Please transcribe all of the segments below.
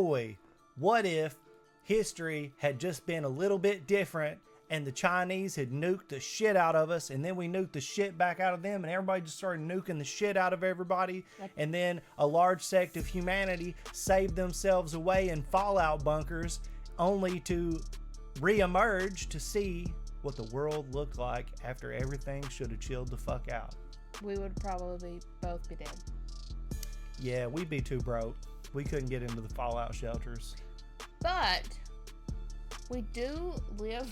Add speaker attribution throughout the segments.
Speaker 1: boy, what if history had just been a little bit different and the Chinese had nuked the shit out of us, and then we nuked the shit back out of them, and everybody just started nuking the shit out of everybody, and then a large sect of humanity saved themselves away in fallout bunkers only to re-emerge to see what the world looked like after everything should have chilled the fuck out.
Speaker 2: We would probably both be dead.
Speaker 1: Yeah, we'd be too broke. We couldn't get into the fallout shelters.
Speaker 2: But we do live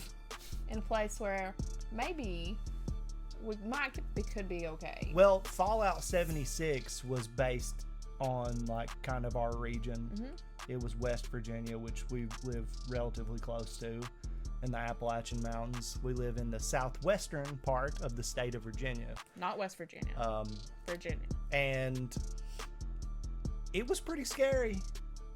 Speaker 2: in a place where maybe we could be okay.
Speaker 1: Well, Fallout 76 was based on like kind of our region.
Speaker 2: Mm-hmm.
Speaker 1: It was West Virginia, which we live relatively close to, in the Appalachian Mountains. We live in the southwestern part of the state of Virginia.
Speaker 2: Not West Virginia. Virginia.
Speaker 1: And it was pretty scary.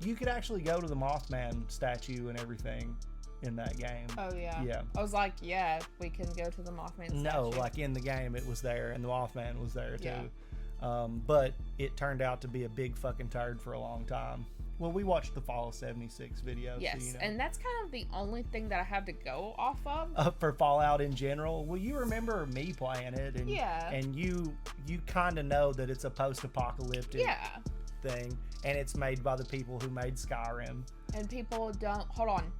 Speaker 1: You could actually go to the Mothman statue and everything in that game.
Speaker 2: Oh, yeah.
Speaker 1: Yeah.
Speaker 2: I was like, yeah, we can go to the Mothman statue.
Speaker 1: No, like in the game it was there, and the Mothman was there too.
Speaker 2: Yeah.
Speaker 1: But it turned out to be a big fucking turd for a long time. Well, we watched the Fall 76 video.
Speaker 2: Yes,
Speaker 1: so, you know.
Speaker 2: And that's kind of the only thing that I have to go off of.
Speaker 1: For Fallout in general. Well, you remember me playing it, and
Speaker 2: yeah.
Speaker 1: And you kind of know that it's a post-apocalyptic thing, and it's made by the people who made Skyrim.
Speaker 2: And people don't... Hold on.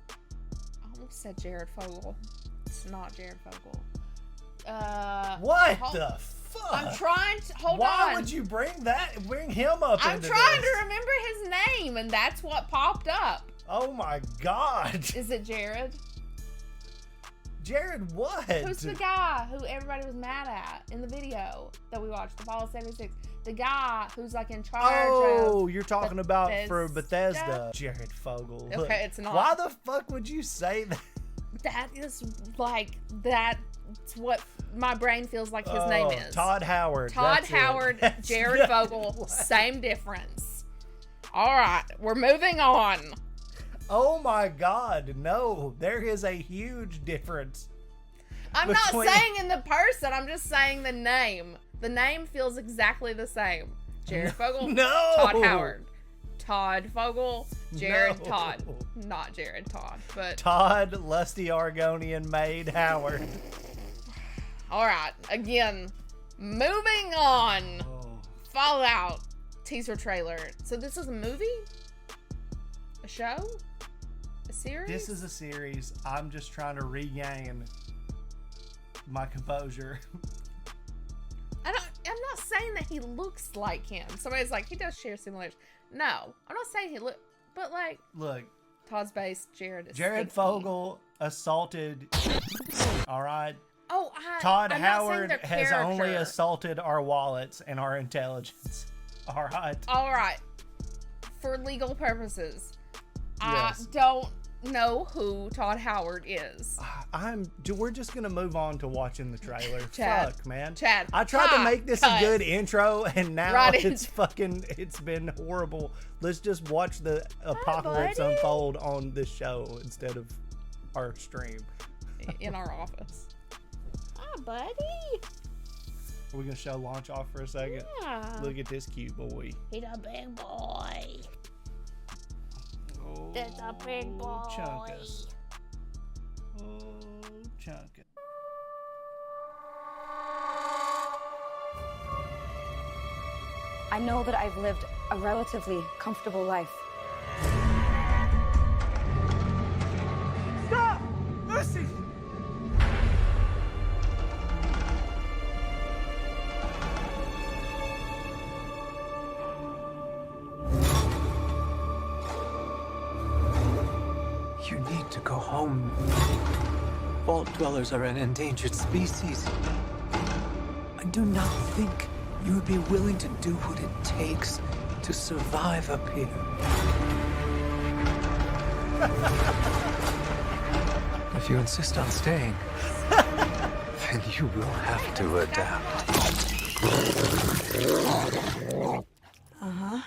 Speaker 2: I almost said Jared Fogle. It's not Jared Fogle.
Speaker 1: What the fuck?
Speaker 2: I'm trying to... Hold on.
Speaker 1: Why would you bring him up
Speaker 2: I'm
Speaker 1: into
Speaker 2: trying
Speaker 1: this?
Speaker 2: to remember his name, and that's what popped up.
Speaker 1: Oh my god.
Speaker 2: Is it Jared?
Speaker 1: Jared what?
Speaker 2: Who's the guy who everybody was mad at in the video that we watched, the Fallout 76? The guy who's like in charge of...
Speaker 1: you're talking about for Bethesda. Jared Fogle.
Speaker 2: Okay,
Speaker 1: Look,
Speaker 2: it's not.
Speaker 1: Why the fuck would you say that?
Speaker 2: That is like... That's what my brain feels like his name is.
Speaker 1: Todd Howard.
Speaker 2: Todd
Speaker 1: That's
Speaker 2: Howard,
Speaker 1: That's
Speaker 2: Jared Fogle, same difference. All right, we're moving on.
Speaker 1: Oh my god, no. There is a huge difference.
Speaker 2: I'm not saying in the person, I'm just saying the name. The name feels exactly the same. Jared Fogle,
Speaker 1: no.
Speaker 2: Todd Howard. Todd Fogle, Jared
Speaker 1: No.
Speaker 2: Todd. Not Jared Todd, but...
Speaker 1: Todd, lusty Argonian maid Howard.
Speaker 2: All right, again, moving on.
Speaker 1: Oh.
Speaker 2: Fallout teaser trailer. So this is a movie? A show? A series?
Speaker 1: This is a series. I'm just trying to regain my composure.
Speaker 2: I'm not saying that he looks like him. Somebody's like, he does share similarities. No, I'm not saying he look, but like,
Speaker 1: Look,
Speaker 2: Todd's based, Jared is
Speaker 1: Jared
Speaker 2: stinky.
Speaker 1: Fogle assaulted. All right.
Speaker 2: Oh,
Speaker 1: Todd
Speaker 2: I'm not saying
Speaker 1: Howard
Speaker 2: their
Speaker 1: has only
Speaker 2: character.
Speaker 1: assaulted our wallets and our intelligence. All right.
Speaker 2: All right. For legal purposes,
Speaker 1: Yes.
Speaker 2: I don't know who Todd Howard is.
Speaker 1: We're just gonna move on to watching the trailer.
Speaker 2: Chad.
Speaker 1: Fuck, man.
Speaker 2: Chad,
Speaker 1: I tried to make this
Speaker 2: cut.
Speaker 1: a good intro, and now
Speaker 2: Right
Speaker 1: it's been horrible. Let's just watch the apocalypse
Speaker 2: buddy.
Speaker 1: unfold on this show instead of our stream.
Speaker 2: In our office. Hi, buddy.
Speaker 1: We're gonna show launch off for a second.
Speaker 2: Yeah.
Speaker 1: Look at this cute boy.
Speaker 2: He's a big boy.
Speaker 1: Oh,
Speaker 2: That's a big boy.
Speaker 1: Chunkus. Oh, Chunkus.
Speaker 3: I know that I've lived a relatively comfortable life.
Speaker 1: Stop! Lucy!
Speaker 4: You need to go home. Vault dwellers are an endangered species. I do not think you would be willing to do what it takes to survive up here. If you insist on staying, then you will have to adapt.
Speaker 3: Uh-huh.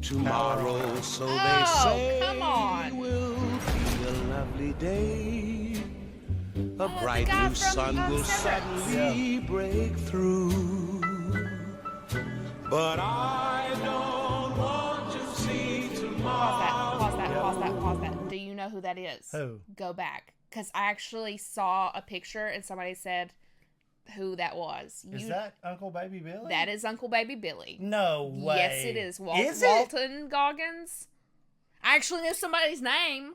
Speaker 5: Tomorrow, so they
Speaker 2: Oh,
Speaker 5: say,
Speaker 2: come on.
Speaker 5: will be a lovely day. A bright
Speaker 2: guy
Speaker 5: new
Speaker 2: from,
Speaker 5: sun will
Speaker 2: Severance.
Speaker 5: suddenly break through. But I don't want to see tomorrow.
Speaker 2: Pause that. Do you know who that is?
Speaker 1: Who?
Speaker 2: Go back. Because I actually saw a picture and somebody said who that was.
Speaker 1: Is that Uncle Baby Billy?
Speaker 2: That is Uncle Baby Billy.
Speaker 1: No way.
Speaker 2: Yes, it is.
Speaker 1: Is it?
Speaker 2: Walton Goggins. I actually know somebody's name.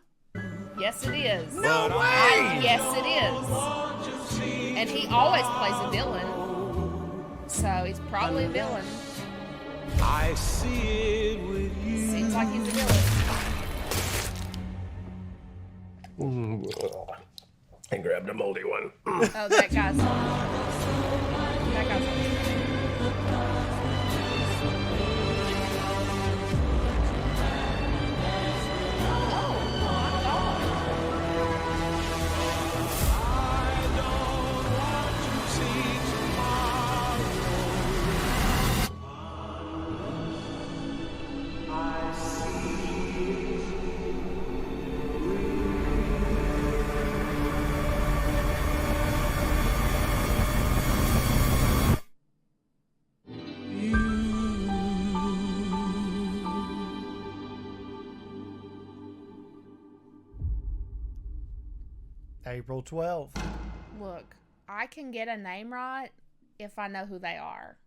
Speaker 2: Yes, it is.
Speaker 1: No way!
Speaker 2: Yes, it is. And he always plays a villain. So he's probably a villain.
Speaker 5: I see it with you.
Speaker 2: Seems like he's a villain.
Speaker 6: I grabbed a moldy one.
Speaker 2: Oh, that guy's. That guy's.
Speaker 1: April 12th.
Speaker 2: Look, I can get a name right if I know who they are.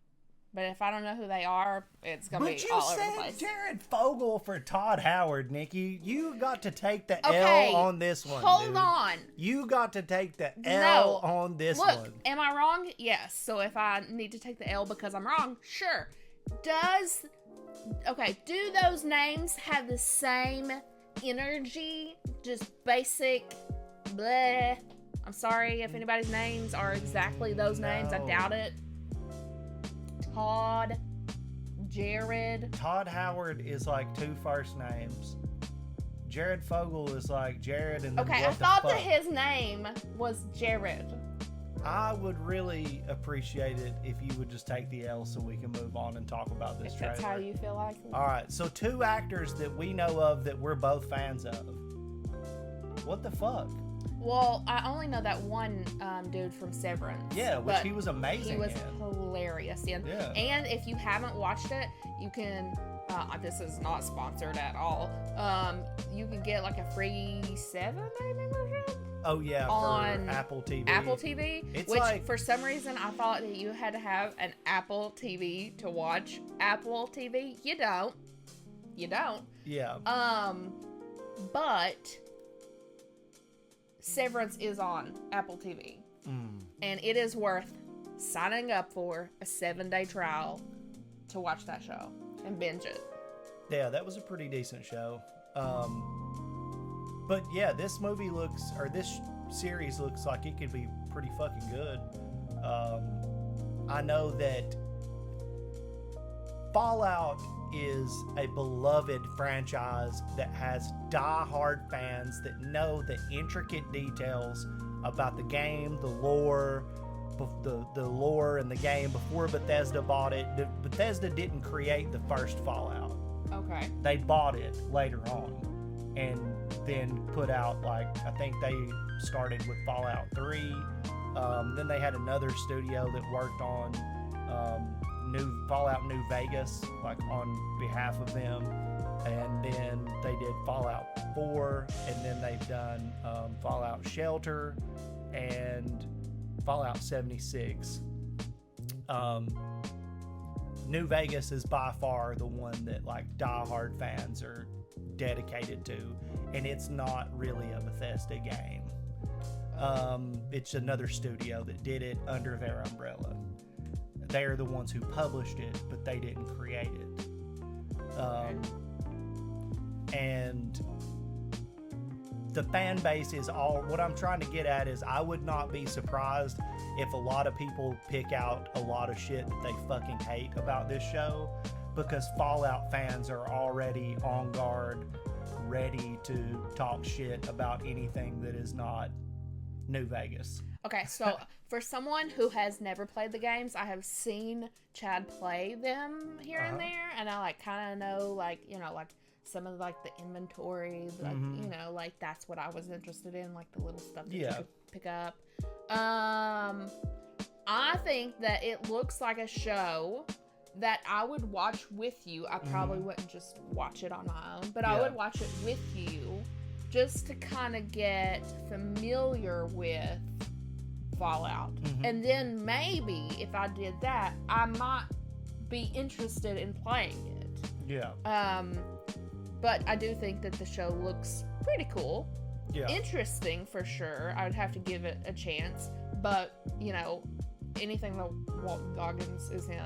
Speaker 2: But if I don't know who they are, it's going to
Speaker 1: But
Speaker 2: be
Speaker 1: you
Speaker 2: all over the
Speaker 1: said
Speaker 2: place.
Speaker 1: Jared Fogle for Todd Howard, Nikki. You got to take the
Speaker 2: Okay,
Speaker 1: L on this one.
Speaker 2: hold
Speaker 1: dude.
Speaker 2: on.
Speaker 1: You got to take the L
Speaker 2: No.
Speaker 1: on this
Speaker 2: Look,
Speaker 1: one.
Speaker 2: am I wrong? Yes. So if I need to take the L because I'm wrong, sure. Do those names have the same energy? Just basic bleh. I'm sorry if anybody's names are exactly those names. I
Speaker 1: No.
Speaker 2: doubt it. Todd, Jared.
Speaker 1: Todd Howard is like two first names. Jared Fogle is like Jared and then
Speaker 2: Okay,
Speaker 1: what
Speaker 2: I
Speaker 1: the
Speaker 2: thought
Speaker 1: fuck?
Speaker 2: that his name was Jared.
Speaker 1: I would really appreciate it if you would just take the L so we can move on and talk about this
Speaker 2: If
Speaker 1: trailer.
Speaker 2: that's how you feel like it.
Speaker 1: All right, so two actors that we know of that we're both fans of. What the fuck?
Speaker 2: Well, I only know that one dude from Severance.
Speaker 1: Yeah, which
Speaker 2: but
Speaker 1: he was amazing
Speaker 2: He was
Speaker 1: in.
Speaker 2: hilarious in.
Speaker 1: Yeah.
Speaker 2: And if you haven't watched it, you can. This is not sponsored at all. You can get like a free 7-day membership
Speaker 1: Oh yeah,
Speaker 2: on
Speaker 1: for Apple TV.
Speaker 2: Apple TV.
Speaker 1: It's
Speaker 2: which
Speaker 1: like-
Speaker 2: for some reason I thought that you had to have an Apple TV to watch Apple TV. You don't. You don't.
Speaker 1: Yeah.
Speaker 2: But Severance is on Apple TV. And it is worth signing up for a 7-day trial to watch that show and binge it.
Speaker 1: Yeah, that was a pretty decent show. But yeah, this series looks like it could be pretty fucking good. I know that Fallout is a beloved franchise that has die-hard fans that know the intricate details about the game, the lore and the game before Bethesda bought it. Bethesda didn't create the first Fallout.
Speaker 2: Okay.
Speaker 1: They bought it later on and then put out, like, I think they started with Fallout 3. Then they had another studio that worked on Fallout New Vegas, like on behalf of them. And then they did Fallout 4, and then they've done Fallout Shelter and Fallout 76. New Vegas is by far the one that like diehard fans are dedicated to, and it's not really a Bethesda game. It's another studio that did it under their umbrella. They're the ones who published it, but they didn't create it. And the fan base is all, what I'm trying to get at is I would not be surprised if a lot of people pick out a lot of shit that they fucking hate about this show, because Fallout fans are already on guard, ready to talk shit about anything that is not New Vegas.
Speaker 2: Okay, so for someone who has never played the games, I have seen Chad play them here and there, and I like kind of know like some of like the inventory, like like that's what I was interested in, like the little stuff that you could pick up. I think that it looks like a show that I would watch with you. I probably wouldn't just watch it on my own, but I would watch it with you just to kind of get familiar with Fallout. And then maybe if I did that, I might be interested in playing it.
Speaker 1: Yeah.
Speaker 2: But I do think that the show looks pretty cool.
Speaker 1: Yeah.
Speaker 2: Interesting for sure. I would have to give it a chance. But, anything that Walton Goggins is in,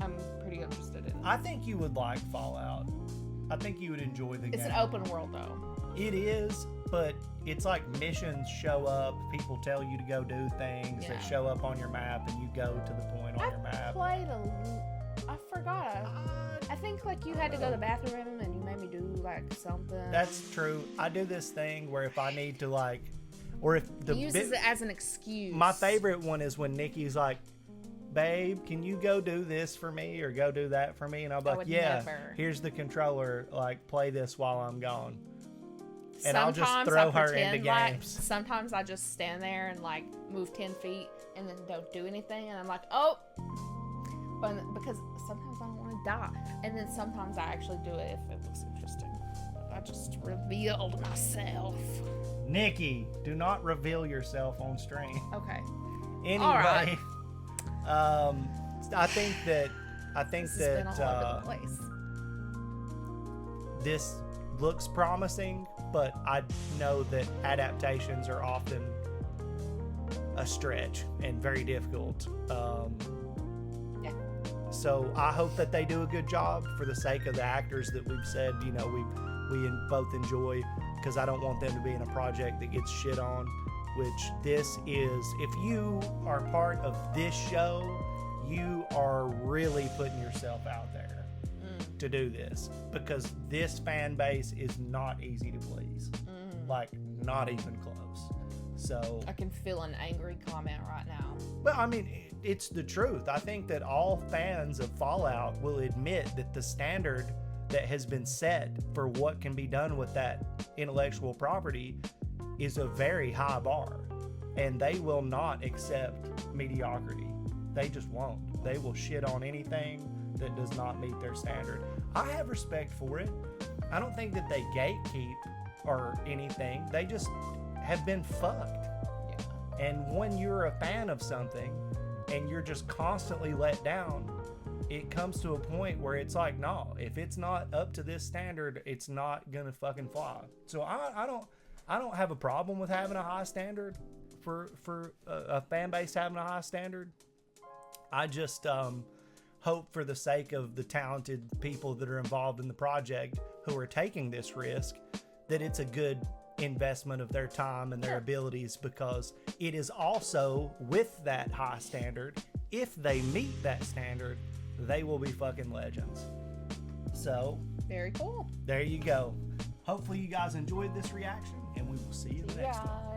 Speaker 2: I'm pretty interested in.
Speaker 1: I think you would like Fallout. I think you would enjoy the game.
Speaker 2: It's an open world, though.
Speaker 1: It is, but it's like missions show up. People tell you to go do things that show up on your map, and you go to the point on your map.
Speaker 2: I forgot. I think like you had to go to the bathroom and you made me do like something.
Speaker 1: That's true. I do this thing where if I need to like, or if the
Speaker 2: he uses it as an excuse.
Speaker 1: My favorite one is when Nikki's like, "Babe, can you go do this for me or go do that for me?" And I'm like, "Yeah,
Speaker 2: never.
Speaker 1: Here's the controller. Like, play this while I'm gone." And
Speaker 2: Sometimes
Speaker 1: I'll just throw her
Speaker 2: pretend
Speaker 1: into
Speaker 2: like,
Speaker 1: games.
Speaker 2: Sometimes I just stand there and like move 10 feet and then don't do anything, and I'm like, oh. But because sometimes I don't want to die, and then sometimes I actually do it if it looks interesting. I just revealed myself.
Speaker 1: Nikki, do not reveal yourself on stream.
Speaker 2: Okay.
Speaker 1: Anyway,
Speaker 2: All right.
Speaker 1: I think that
Speaker 2: This has been all over the place.
Speaker 1: this looks promising, but I know that adaptations are often a stretch and very difficult. So I hope that they do a good job for the sake of the actors that we've said, we both enjoy, because I don't want them to be in a project that gets shit on, which this is. If you are part of this show, you are really putting yourself out there to do this, because this fan base is not easy to please. Like, not even close. So
Speaker 2: I can feel an angry comment right now.
Speaker 1: But I mean, it's the truth. I think that all fans of Fallout will admit that the standard that has been set for what can be done with that intellectual property is a very high bar, and they will not accept mediocrity. They just won't. They will shit on anything that does not meet their standard. I have respect for it. I don't think that they gatekeep or anything. They just have been fucked. Yeah. And when you're a fan of something and you're just constantly let down, it comes to a point where it's like, no, if it's not up to this standard, it's not gonna fucking fly. So I don't have a problem with having a high standard for a fan base having a high standard. I just hope, for the sake of the talented people that are involved in the project who are taking this risk, that it's a good investment of their time and their abilities, because it is also with that high standard. If they meet that standard, they will be fucking legends. So
Speaker 2: very cool.
Speaker 1: There you go. Hopefully you guys enjoyed this reaction, and we will see you in the next one.